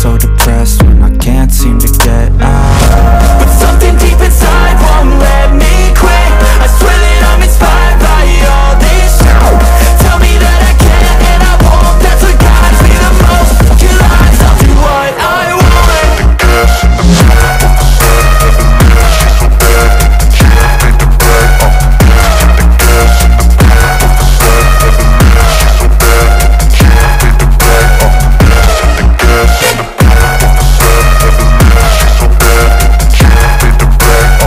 so depressed when I can't seem to get out. But something deep inside won't let me quit. I swear that I'm inspired by all this shit. Tell me that I can and I won't. That's what guides me the most. Your lies, I'll do what I want. The gas in the back of the sun, never knew she's so bad. She left me to brag. The gas in the back of the sun, never knew she's so bad. She left me to brag. The gas in the back of the sun, never knew she's so bad. She left me to brag.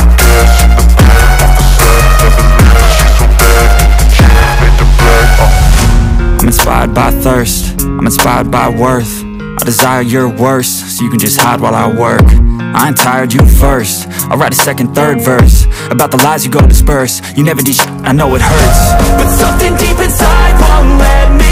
The gas in the back of the sun, never knew she's so bad. She left me to brag. I'm inspired by thirst, I'm inspired by worth. I desire your worst, so you can just hide while I work. I ain't tired, you first. I'll write a second, third verse about the lies you go disperse. You never did shit, I know it hurts. But something deep inside won't let me